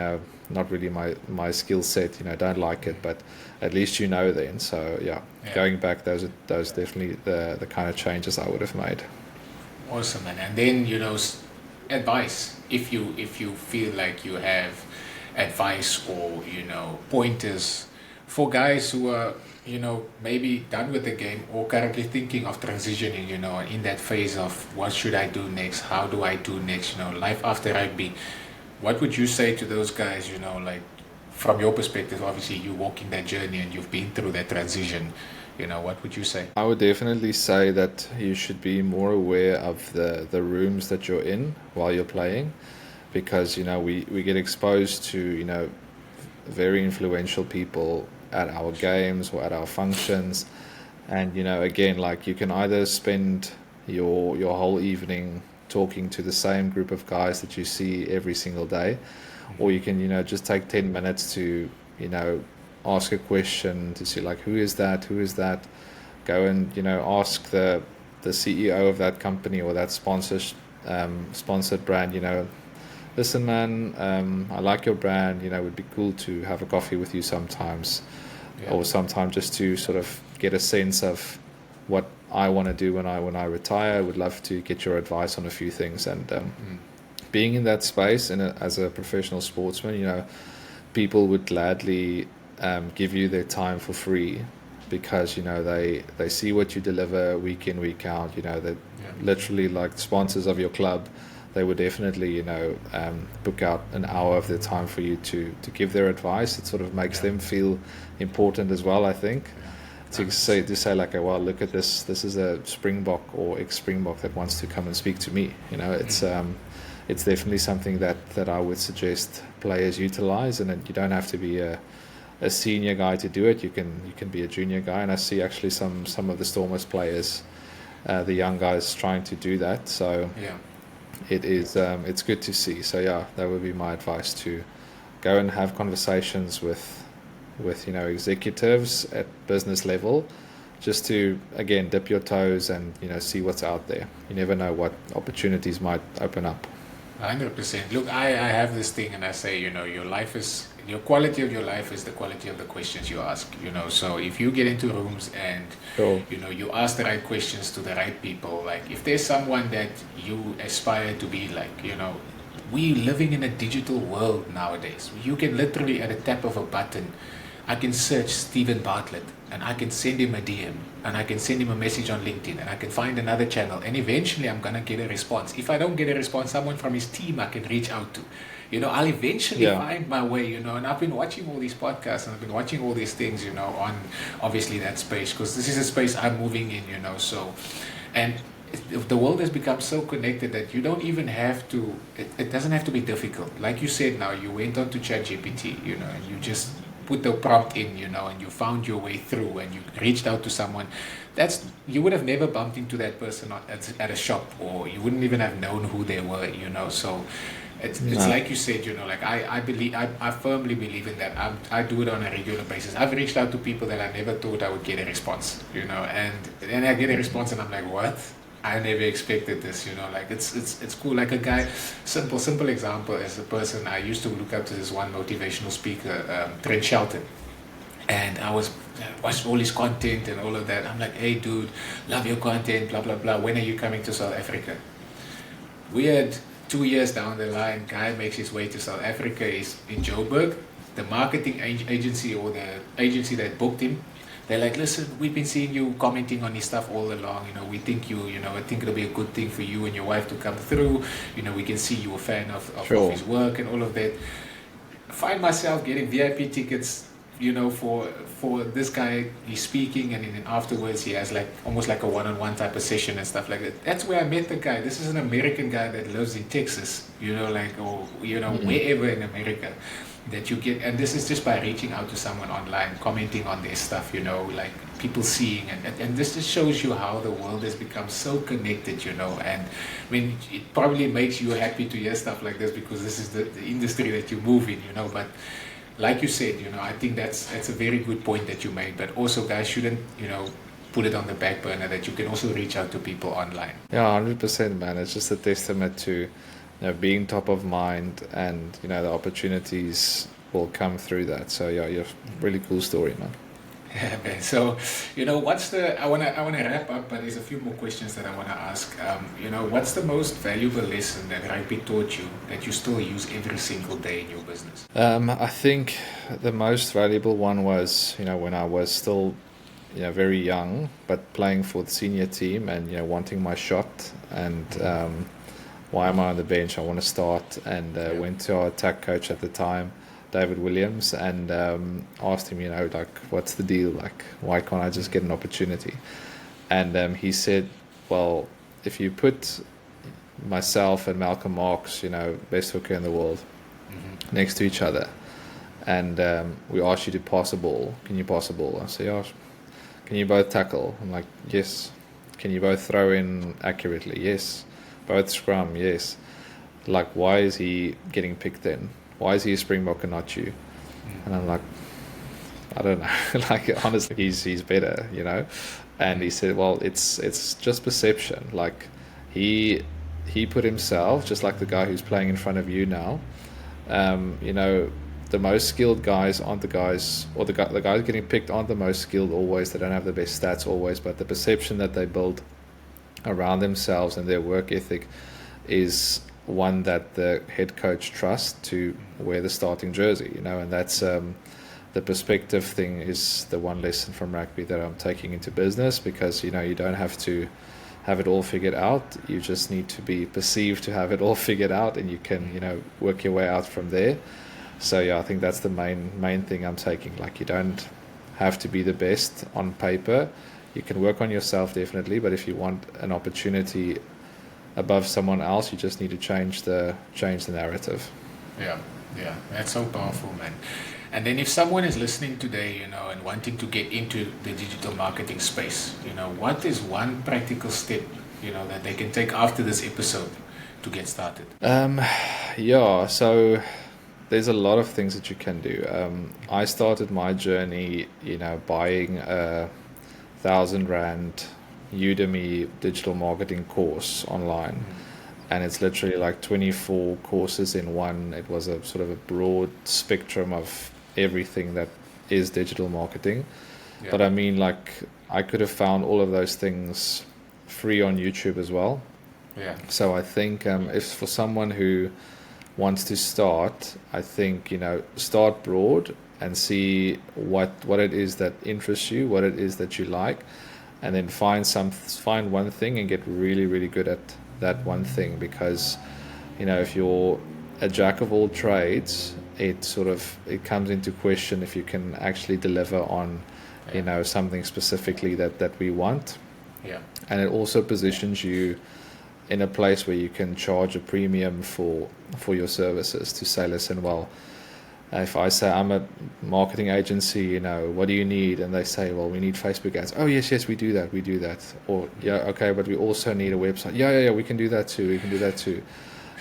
not really my skill set, don't like it, but at least then. So going back, those definitely the kind of changes I would have made. Awesome, man. And then advice, if you feel like you have advice or pointers for guys who are maybe done with the game or currently thinking of transitioning, in that phase of what should I do next, how do I do next, life after rugby. What would you say to those guys, from your perspective? Obviously you walking that journey and you've been through that transition, what would you say? I would definitely say that you should be more aware of the rooms that you're in while you're playing, because we get exposed to very influential people at our games or at our functions, and again, you can either spend your whole evening talking to the same group of guys that you see every single day, or you can just take 10 minutes to ask a question to see who is that, go and ask the CEO of that company or that sponsored brand, listen man, I like your brand, it would be cool to have a coffee with you sometimes, or sometime, just to sort of get a sense of what I want to do when I retire. I would love to get your advice on a few things. And being in that space as a professional sportsman, you know, people would gladly give you their time for free, because you know they see what you deliver week in, week out. You know, that literally, like, sponsors of your club, they would definitely, you know, book out an hour of their time for you to give their advice. It sort of makes them feel important as well, I think. To say like, well, look at this is a Springbok or ex-Springbok that wants to come and speak to me. You know, it's definitely something that I would suggest players utilize, and you don't have to be a senior guy to do it. You can be a junior guy, and I see actually some of the Stormers players, the young guys, trying to do that. So it is it's good to see. So yeah, that would be my advice, to go and have conversations with you know, executives at business level, just to, again, dip your toes and, you know, see what's out there. You never know what opportunities might open up. 100%. Look, I have this thing, and I say, you know, your quality of your life is the quality of the questions you ask, you know. So if you get into rooms and you know, you ask the right questions to the right people, like if there's someone that you aspire to be like, you know, we living in a digital world nowadays. You can literally, at a tap of a button, I can search Stephen Bartlett and I can send him a DM, and I can send him a message on LinkedIn, and I can find another channel, and eventually I'm going to get a response. If I don't get a response, someone from his team I can reach out to. You know, I'll eventually find my way, you know. And I've been watching all these podcasts, and I've been watching all these things, you know, on obviously that space, because this is a space I'm moving in, you know. So, and the world has become so connected that you don't even have to, it doesn't have to be difficult. Like you said, now you went on to ChatGPT, you know, and you just put the prompt in, you know, and you found your way through, and you reached out to someone. You would have never bumped into that person at a shop, or you wouldn't even have known who they were, you know. So it's like you said, you know, like I firmly believe in that. I do it on a regular basis. I've reached out to people that I never thought I would get a response, you know, and then I get a response and I'm like, what? I never expected this, you know. Like it's cool. Like a guy, simple example, as a person, I used to look up to this one motivational speaker, Trent Shelton, and I watched all his content and all of that. I'm like, hey dude, love your content, blah blah blah. When are you coming to South Africa? Weird. 2 years down the line, guy makes his way to South Africa. He's in Joburg. The marketing agency, or the agency that booked him, they're like, listen, we've been seeing you commenting on his stuff all along. You know, we think I think it'll be a good thing for you and your wife to come through. You know, we can see you a fan of his work and all of that. I find myself getting VIP tickets, you know, for this guy. He's speaking, and then afterwards he has like almost like a one-on-one type of session and stuff like that. That's where I met the guy. This is an American guy that lives in Texas, you know, like, or, you know, wherever in America that you get. And this is just by reaching out to someone online, commenting on their stuff, you know, like people seeing, and this just shows you how the world has become so connected, you know. And I mean, it probably makes you happy to hear stuff like this, because this is the industry that you move in, you know. But like you said, you know, I think that's a very good point that you made. But also, guys shouldn't, you know, put it on the back burner, that you can also reach out to people online. Yeah, 100%, man. It's just a testament to, you know, being top of mind, and, you know, the opportunities will come through that. So yeah, you're a really cool story, man. Yeah, man. So, you know, I wanna wrap up, but there's a few more questions that I wanna ask. You know, what's the most valuable lesson that rugby taught you that you still use every single day in your business? I think the most valuable one was, you know, when I was still, you know, very young, but playing for the senior team, and, you know, wanting my shot, and why am I on the bench? I want to start. And went to our attack coach at the time, David Williams, and asked him, you know, like, what's the deal? Like, why can't I just get an opportunity? And he said, well, if you put myself and Malcolm Marx, you know, best hooker in the world, next to each other, and we ask you to pass a ball, can you pass a ball? I say, yeah. Can you both tackle? I'm like, yes. Can you both throw in accurately? Yes. Both scrum? Yes. Like, why is he getting picked then? Why is he a Springbok and not you? And I'm like, I don't know. Like, honestly, he's better, you know. And he said, well, it's just perception. Like, he put himself, just like the guy who's playing in front of you now, you know, the most skilled guys aren't the guys, or the guys getting picked aren't the most skilled always. They don't have the best stats always, but the perception that they build around themselves and their work ethic is one that the head coach trusts to wear the starting jersey, and that's the perspective thing is the one lesson from rugby that I'm taking into business, because you don't have to have it all figured out. You just need to be perceived to have it all figured out, and you can work your way out from there. So yeah, I think that's the main thing I'm taking. Like, you don't have to be the best on paper. You can work on yourself definitely, but if you want an opportunity above someone else, you just need to change the narrative. Yeah, that's so powerful, man. And then if someone is listening today, and wanting to get into the digital marketing space, what is one practical step, that they can take after this episode to get started? So there's a lot of things that you can do. I started my journey, buying a 1,000 Rand Udemy digital marketing course online. And it's literally like 24 courses in one. It was a sort of a broad spectrum of everything that is digital marketing. Yeah. But I mean, like, I could have found all of those things free on YouTube as well. Yeah. So I think if for someone who wants to start, I think, start broad and see what it is that interests you, what it is that you like, and then find one thing and get really, really good at that one thing. Because if you're a jack of all trades, it comes into question if you can actually deliver on something specifically that we want. Yeah. And it also positions you in a place where you can charge a premium for your services, to say, listen, well, if I say I'm a marketing agency, what do you need? And they say, well, we need Facebook ads. Oh, yes, we do that. Or, yeah, okay, but we also need a website. Yeah, we can do that too.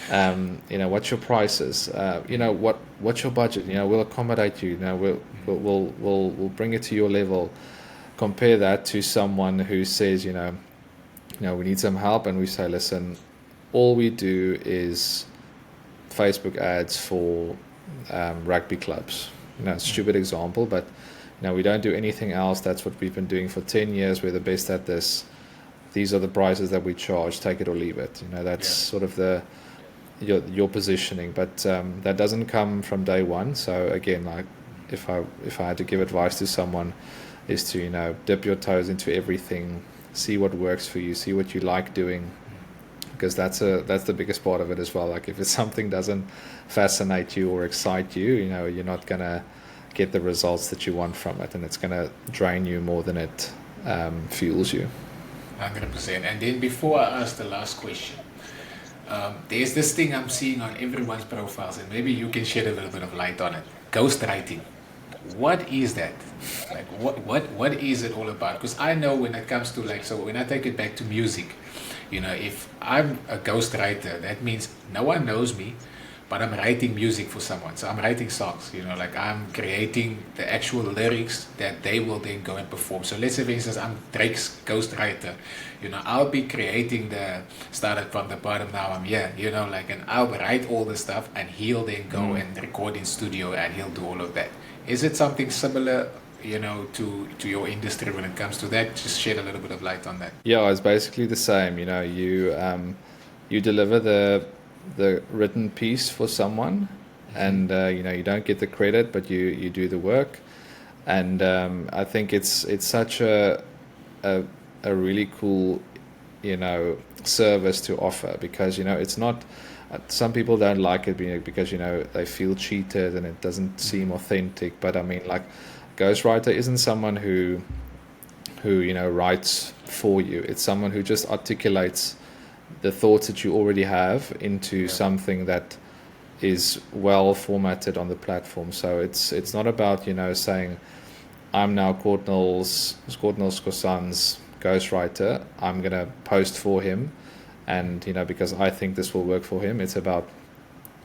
What's your prices? What's your budget? We'll accommodate you. We'll bring it to your level. Compare that to someone who says, we need some help, and we say, listen, all we do is Facebook ads for rugby clubs. Stupid example, but we don't do anything else. That's what we've been doing for 10 years. We're the best at this. These are the prices that we charge. Take it or leave it. That's sort of your positioning, but that doesn't come from day one. So again, like, if I had to give advice to someone, is to dip your toes into everything, see what works for you, see what you like doing, because that's the biggest part of it as well. Like, if it's something doesn't fascinate you or excite you, you're not gonna get the results that you want from it, and it's gonna drain you more than it fuels you. 100%. And then before I ask the last question, there's this thing I'm seeing on everyone's profiles, and maybe you can shed a little bit of light on it. Ghostwriting. What is that? Like, what is it all about? Because I know when it comes to, like, so when I take it back to music, if I'm a ghostwriter, that means no one knows me, but I'm writing music for someone. So I'm writing songs, like I'm creating the actual lyrics that they will then go and perform. So let's say, for instance, I'm Drake's ghostwriter. I'll be creating started from the bottom, now I'm here, and I'll write all the stuff, and he'll then go and record in studio, and he'll do all of that. Is it something similar, to your industry when it comes to that? Just shed a little bit of light on that. Yeah, it's basically the same. You deliver the written piece for someone, and you don't get the credit, but you do the work. And I think it's such a really cool service to offer, because it's not, some people don't like it because they feel cheated and it doesn't seem authentic. But I mean, like, ghostwriter isn't someone who writes for you. It's someone who just articulates the thoughts that you already have into something that is well formatted on the platform. So it's not about saying, I'm now Courtnall Skosan's ghostwriter, I'm gonna post for him, and because I think this will work for him. It's about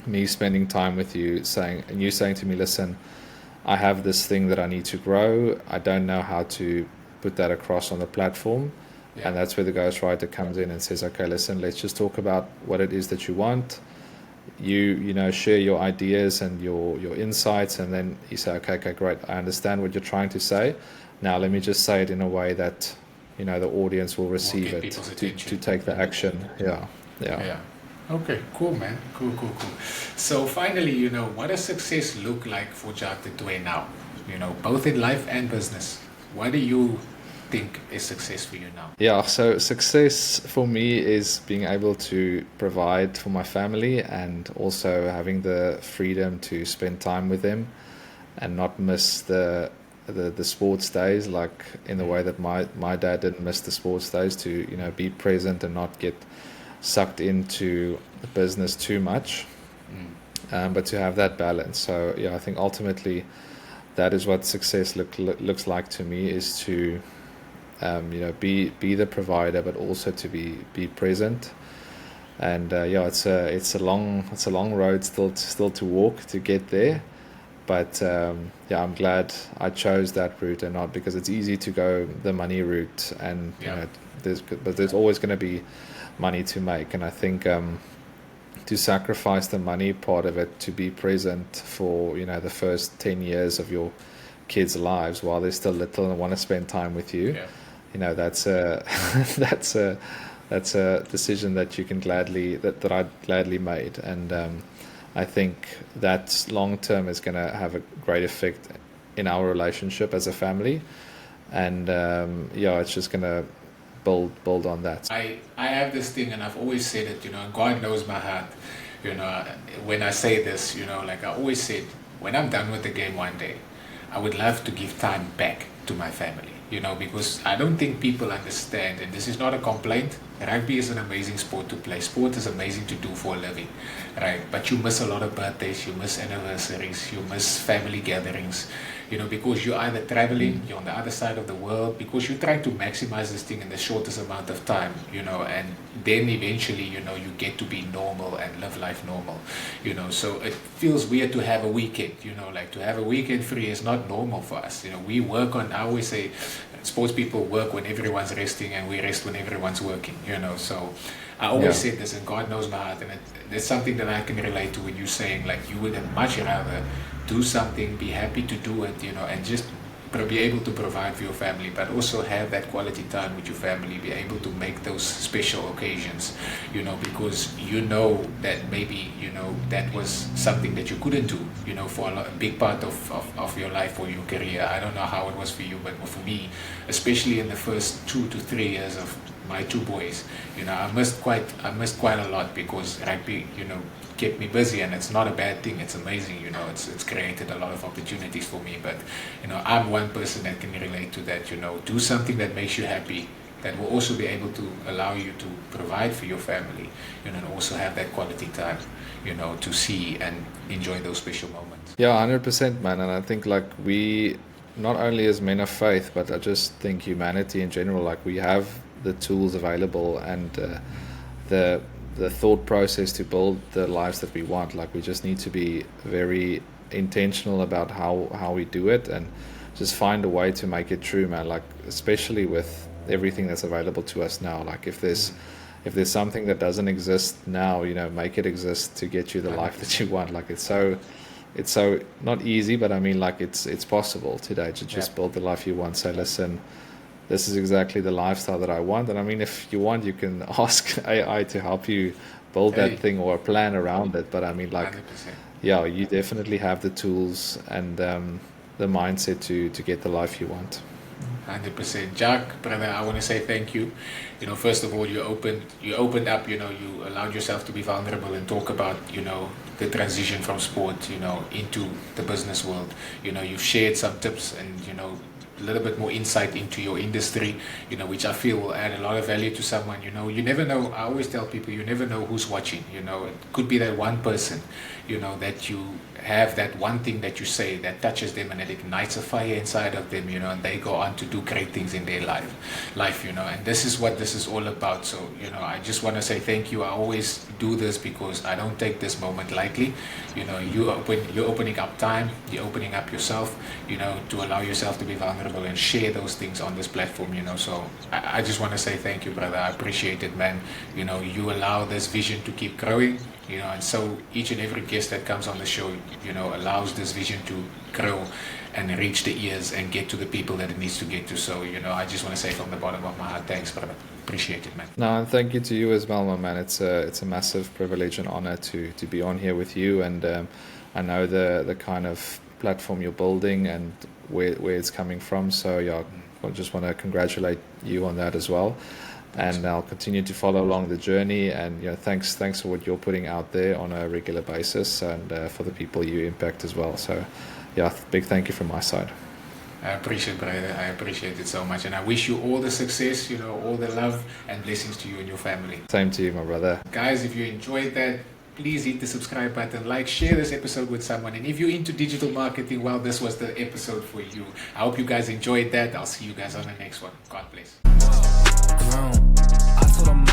me spending time with you, saying to me, listen, I have this thing that I need to grow. I don't know how to put that across on the platform. And that's where the ghostwriter comes in and says, okay, listen, let's just talk about what it is that you want. you know, share your ideas and your insights, and then you say, okay, great, I understand what you're trying to say. Now let me just say it in a way that, you know, the audience will receive get it people's to attention. take the action. Yeah. Yeah. Okay, cool, man. Cool. So finally, you know, what does success look like for Jacques Du Toit now? You know, both in life and business. What do you think is success for you now? Yeah, so success for me is being able to provide for my family and also having the freedom to spend time with them and not miss the sports days, like in the way that my dad didn't miss the sports days, to, you know, be present and not get sucked into the business too much, but to have that balance. So yeah, I think ultimately that is what success looks like to me, is to you know, be the provider, but also to be present. And yeah, it's a long road still to walk to get there. But yeah, I'm glad I chose that route and not, because it's easy to go the money route, and you know, there's always going to be money to make. And I think to sacrifice the money part of it to be present for, you know, the first 10 years of your kids' lives while they're still little and want to spend time with you, you know, that's a that's a decision that you can gladly that I gladly made. And I think that long term is going to have a great effect in our relationship as a family. And yeah, it's just going to build on that. I have this thing, and I've always said it, you know, and God knows my heart, you know, when I say this, you know, like I always said, when I'm done with the game one day, I would love to give time back to my family, you know, because I don't think people understand, and this is not a complaint. Rugby is an amazing sport to play. Sport is amazing to do for a living, right? But you miss a lot of birthdays, you miss anniversaries, you miss family gatherings, you know, because you're either traveling, you're on the other side of the world, because you're trying to maximize this thing in the shortest amount of time, you know, and then eventually, you know, you get to be normal and live life normal, you know. So it feels weird to have a weekend, you know, like to have a weekend free is not normal for us. You know, we work on, I always say, sports people work when everyone's resting, and we rest when everyone's working, you know. So I always said this, and God knows my heart, and it's something that I can relate to when you're saying, like, you would much rather do something, be happy to do it, you know, and just be able to provide for your family, but also have that quality time with your family, be able to make those special occasions, you know, because you know that maybe, you know, that was something that you couldn't do, you know, for a big part of your life or your career. I don't know how it was for you, but for me, especially in the first 2 to 3 years of my two boys, you know, I missed quite a lot, because rugby, you know, kept me busy, and it's not a bad thing. It's amazing, you know. It's created a lot of opportunities for me. But you know, I'm one person that can relate to that. You know, do something that makes you happy, that will also be able to allow you to provide for your family, you know, and also have that quality time, you know, to see and enjoy those special moments. Yeah, 100%, man. And I think, like, we, not only as men of faith, but I just think humanity in general, like, we have the tools available and the thought process to build the lives that we want. Like, we just need to be very intentional about how we do it, and just find a way to make it true, man. Like, especially with everything that's available to us now. Like, if there's something that doesn't exist now, you know, make it exist to get you the life that you want. Like, it's so not easy, but I mean, like, it's possible today to just build the life you want. Say, listen, this is exactly the lifestyle that I want. And I mean, if you want, you can ask AI to help you build that thing or a plan around it. But I mean, like, 100%. yeah, you definitely have the tools and the mindset to get the life you want. 100%. Jacques, brother, I want to say thank you. You know, first of all, you opened up, you know, you allowed yourself to be vulnerable and talk about, you know, the transition from sport, you know, into the business world. You know, you've shared some tips and, you know, a little bit more insight into your industry, you know, which I feel will add a lot of value to someone. You know, you never know. I always tell people, you never know who's watching. You know, it could be that one person, you know, that you have that one thing that you say that touches them and it ignites a fire inside of them, you know, and they go on to do great things in their life, you know. And this is what this is all about. So, you know, I just want to say thank you. I always do this because I don't take this moment lightly. You know, you're opening up time, you're opening up yourself, you know, to allow yourself to be vulnerable vulnerable and share those things on this platform, so I just want to say thank you, brother. I appreciate it, man. You allow this vision to keep growing, and so each and every guest that comes on the show, allows this vision to grow and reach the ears and get to the people that it needs to get to. So, I just want to say from the bottom of my heart, thanks, brother. Appreciate it, man. No, and thank you to you as well, my man. It's a massive privilege and honor to be on here with you, and I know the kind of platform you're building and where it's coming from. So yeah, I just want to congratulate you on that as well. And I'll continue to follow along the journey. And thanks for what you're putting out there on a regular basis, and for the people you impact as well. So yeah, big thank you from my side. I appreciate it, brother. I appreciate it so much, and I wish you all the success, all the love and blessings to you and your family. Same to you, my brother. Guys, if you enjoyed that, please hit the subscribe button, share this episode with someone. And if you're into digital marketing, well, this was the episode for you. I hope you guys enjoyed that. I'll see you guys on the next one. God bless. I told him